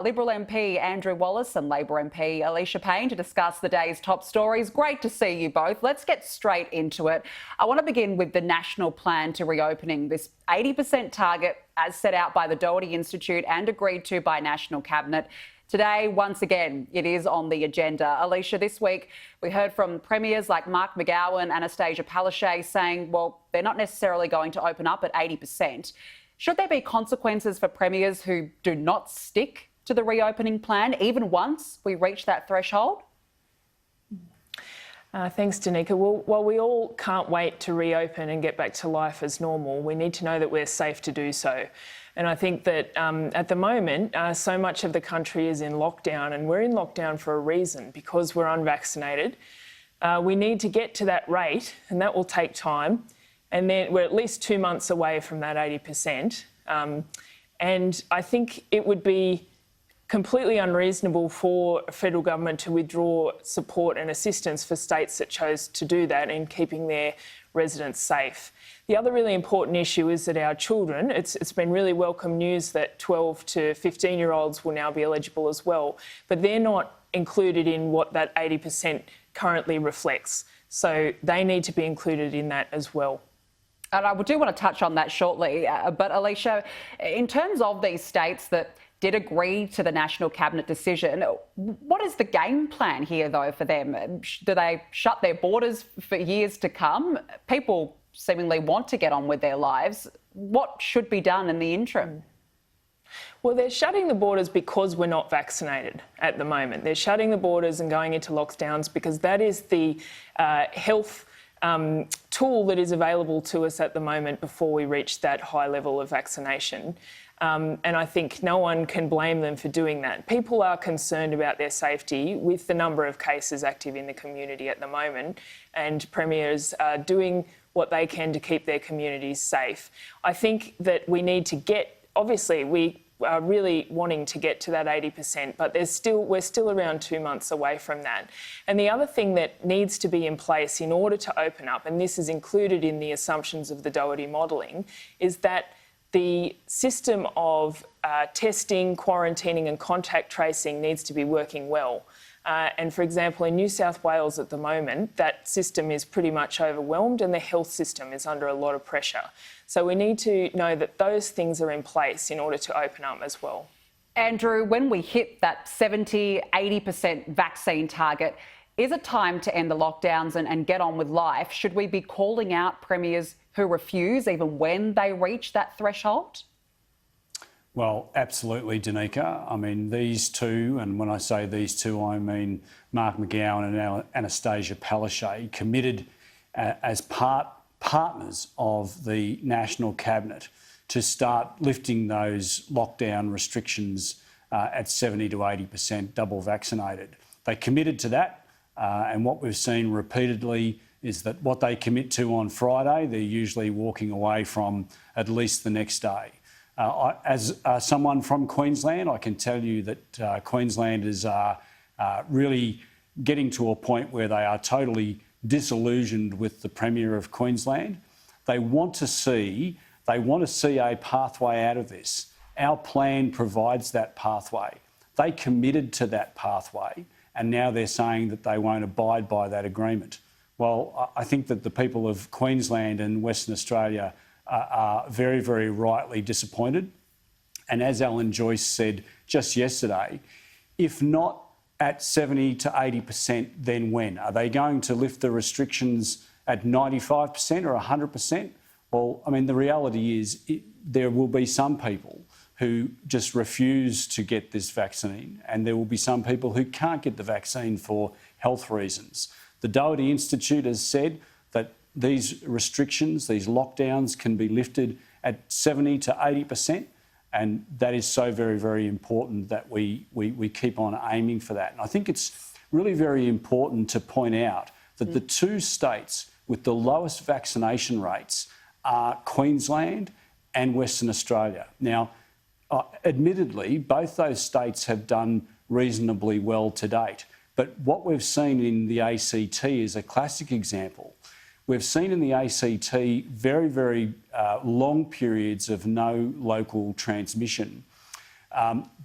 Liberal MP Andrew Wallace and Labor MP Alicia to discuss the day's top stories. Great to see you both. Let's get straight into it. I want to begin with the national plan to reopening, this 80% target as set out by the Doherty Institute and agreed to by National Cabinet. Today, once again, it is on the agenda. Alicia, this week we heard from premiers like Mark McGowan, Anastasia Palaszczuk saying, well, they're not necessarily going to open up at 80%. Should there be consequences for premiers who do not stick to the reopening plan, even once we reach that threshold? Thanks, Danica. Well, while we all can't wait to reopen and get back to life as normal, we need to know that we're safe to do so. And I think that at the moment, so much of the country is in lockdown, and we're in lockdown for a reason, because we're unvaccinated. We need to get to that rate, and that will take time. And then we're at least 2 months away from that 80%. And I think it would be completely unreasonable for a federal government to withdraw support and assistance for states that chose to do that in keeping their residents safe. The other really important issue is that our children, it's been really welcome news that 12 to 15-year-olds will now be eligible as well, but they're not included in what that 80% currently reflects. So they need to be included in that as well. And I do want to touch on that shortly, but Alicia, in terms of these states that did agree to the National Cabinet decision, what is the game plan here, though, for them? Do they shut their borders for years to come? People seemingly want to get on with their lives. What should be done in the interim? Well, they're shutting the borders because we're not vaccinated at the moment. They're shutting the borders and going into lockdowns because that is the health tool that is available to us at the moment before we reach that high level of vaccination. And I think no one can blame them for doing that. People are concerned about their safety with the number of cases active in the community at the moment, and premiers are doing what they can to keep their communities safe. I think that we need to obviously we are really wanting to get to that 80%, but we're still around 2 months away from that. And the other thing that needs to be in place in order to open up, and this is included in the assumptions of the Doherty modelling, is that the system of testing, quarantining and contact tracing needs to be working well. And for example, in New South Wales at the moment, that system is pretty much overwhelmed and the health system is under a lot of pressure. So we need to know that those things are in place in order to open up as well. Andrew, when we hit that 70, 80% vaccine target, is it time to end the lockdowns and get on with life? Should we be calling out premiers who refuse even when they reach that threshold? Well, absolutely, Danica. I mean, these two, and when I say these two, I mean Mark McGowan and Anastasia Palaszczuk, committed as partners of the National Cabinet to start lifting those lockdown restrictions at 70 to 80% double vaccinated. They committed to that, and what we've seen repeatedly is that what they commit to on Friday, they're usually walking away from at least the next day. As someone from Queensland, I can tell you that Queenslanders are really getting to a point where they are totally disillusioned with the Premier of Queensland. They want to see a pathway out of this. Our plan provides that pathway. They committed to that pathway, and now they're saying that they won't abide by that agreement. Well, I think that the people of Queensland and Western Australia are very, very rightly disappointed. And as Alan Joyce said just yesterday, if not at 70 to 80%, then when? Are they going to lift the restrictions at 95% or 100%? Well, I mean, the reality is there will be some people who just refuse to get this vaccine, and there will be some people who can't get the vaccine for health reasons. The Doherty Institute has said that these restrictions, these lockdowns can be lifted at 70 to 80%, and that is so very, very important that we keep on aiming for that. And I think it's really very important to point out that the two states with the lowest vaccination rates are Queensland and Western Australia. Now, admittedly, both those states have done reasonably well to date. But what we've seen in the ACT is a classic example. We've seen in the ACT very, very long periods of no local transmission.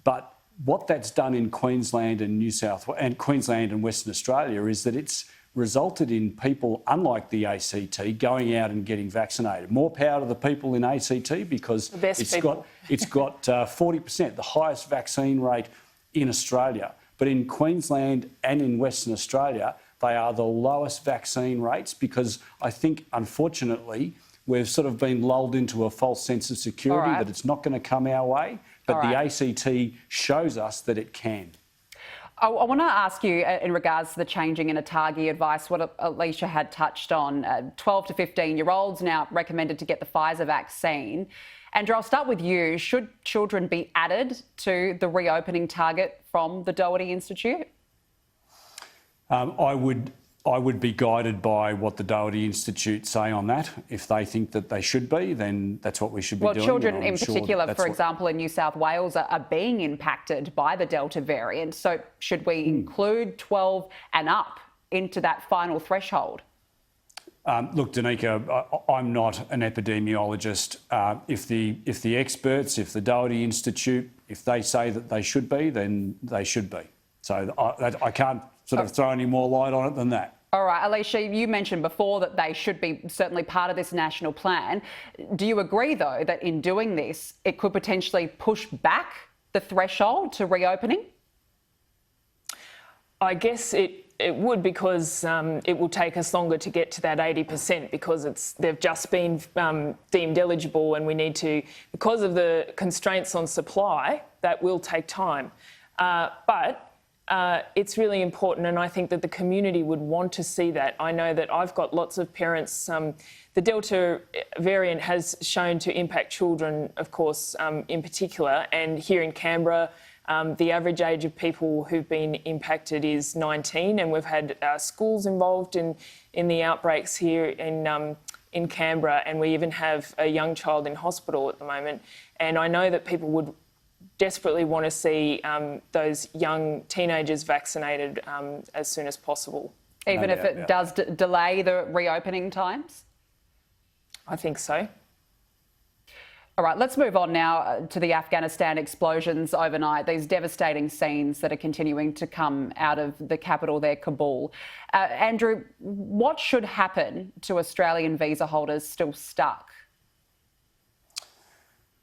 But what that's done in Queensland and Queensland and Western Australia is that it's resulted in people, unlike the ACT, going out and getting vaccinated. More power to the people in ACT because it's got 40%, the highest vaccine rate in Australia. But in Queensland and in Western Australia, they are the lowest vaccine rates because I think, unfortunately, we've sort of been lulled into a false sense of security that it's not going to come our way. But the ACT shows us that it can. I want to ask you in regards to the changing in ATAGI advice, what Alicia had touched on. 12 to 15-year-olds now recommended to get the Pfizer vaccine. Andrew, I'll start with you. Should children be added to the reopening target from the Doherty Institute? I would be guided by what the Doherty Institute say on that. If they think that they should be, then that's what we should be doing. Well, children in particular, for example, in New South Wales are being impacted by the Delta variant. So should we include 12 and up into that final threshold? Look, Danica, I'm not an epidemiologist. If the experts, if the Doherty Institute, if they say that they should be, then they should be. So I can't sort of throw any more light on it than that. All right, Alicia, you mentioned before that they should be certainly part of this national plan. Do you agree, though, that in doing this, it could potentially push back the threshold to reopening? I guess it would, because it will take us longer to get to that 80% because they've just been deemed eligible, and we need to, because of the constraints on supply, that will take time. But it's really important, and I think that the community would want to see that. I know that I've got lots of parents. The Delta variant has shown to impact children, of course, in particular, and here in Canberra, the average age of people who've been impacted is 19, and we've had schools involved in the outbreaks here in Canberra, and we even have a young child in hospital at the moment. And I know that people would desperately want to see those young teenagers vaccinated as soon as possible. Even if it does delay the reopening times? I think so. All right, let's move on now to the Afghanistan explosions overnight, these devastating scenes that are continuing to come out of the capital there, Kabul. Andrew, what should happen to Australian visa holders still stuck?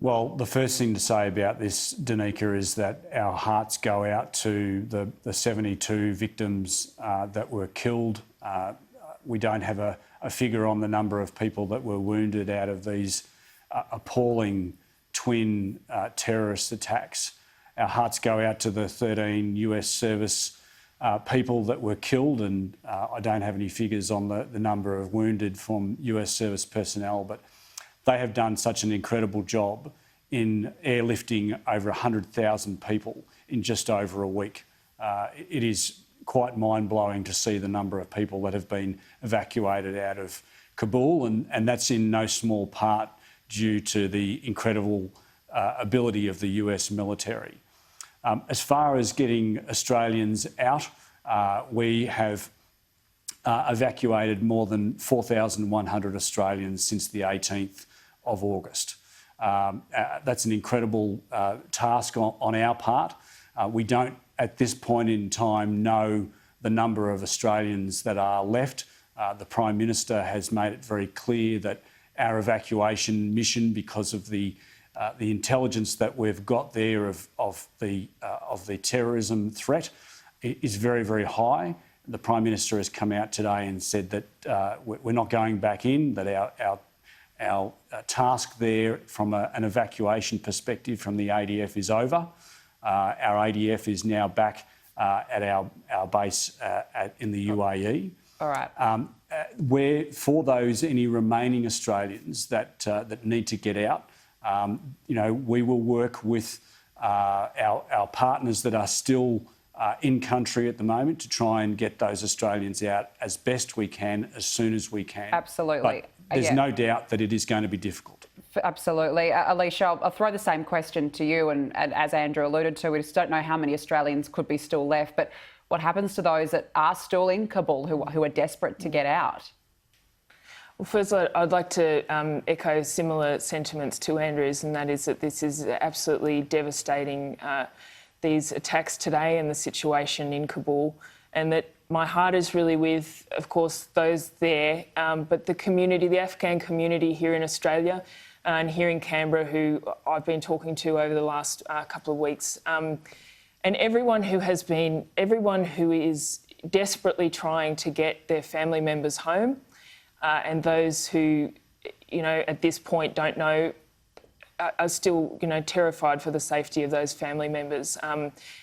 Well, the first thing to say about this, Danica, is that our hearts go out to the 72 victims that were killed. We don't have a figure on the number of people that were wounded out of these appalling twin terrorist attacks. Our hearts go out to the 13 US service people that were killed, and I don't have any figures on the number of wounded from US service personnel, but they have done such an incredible job in airlifting over 100,000 people in just over a week. It is quite mind-blowing to see the number of people that have been evacuated out of Kabul, and that's in no small part due to the incredible ability of the US military. As far as getting Australians out, we have evacuated more than 4,100 Australians since the 18th of August. That's an incredible task on our part. We don't, at this point in time, know the number of Australians that are left. The Prime Minister has made it very clear that our evacuation mission, because of the intelligence that we've got there of the terrorism threat, is very, very high. The Prime Minister has come out today and said that we're not going back in, that our task there from an evacuation perspective from the ADF is over. Our ADF is now back at our base in the UAE. All right. Where for any remaining Australians that need to get out, we will work with our partners that are still in country at the moment to try and get those Australians out as best we can, as soon as we can. Absolutely. But there's no doubt that it is going to be difficult. Absolutely. Alicia, I'll throw the same question to you, and as Andrew alluded to, we just don't know how many Australians could be still left, but what happens to those that are still in Kabul who are desperate to get out? Well, first, I'd like to echo similar sentiments to Andrew's, and that is that this is absolutely devastating these attacks today and the situation in Kabul, and that my heart is really with, of course, those there, but the community, the Afghan community here in Australia and here in Canberra, who I've been talking to over the last couple of weeks, and everyone who is desperately trying to get their family members home, and those who, at this point don't know, are still, terrified for the safety of those family members.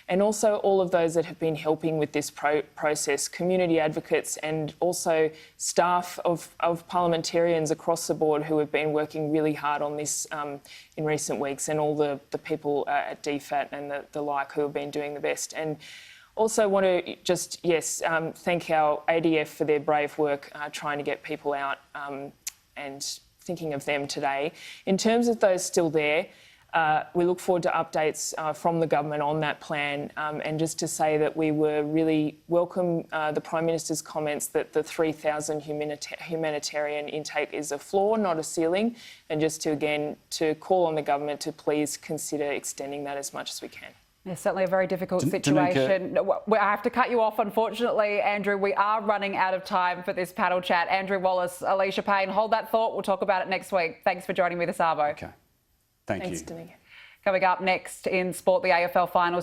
And also all of those that have been helping with this process, community advocates and also staff of parliamentarians across the board who have been working really hard on this in recent weeks, and all the people at DFAT and the like who have been doing the best. And also want to just, thank our ADF for their brave work trying to get people out and thinking of them today. In terms of those still there, we look forward to updates from the government on that plan, and just to say that we were really welcome the Prime Minister's comments that the 3,000 humanitarian intake is a floor, not a ceiling, and just to call on the government to please consider extending that as much as we can. It's certainly a very difficult situation. I have to cut you off, unfortunately, Andrew. We are running out of time for this panel chat. Andrew Wallace, Alicia Payne, hold that thought. We'll talk about it next week. Thanks for joining me this arvo. Okay. Thanks, Danica. Coming up next in sport, the AFL finals.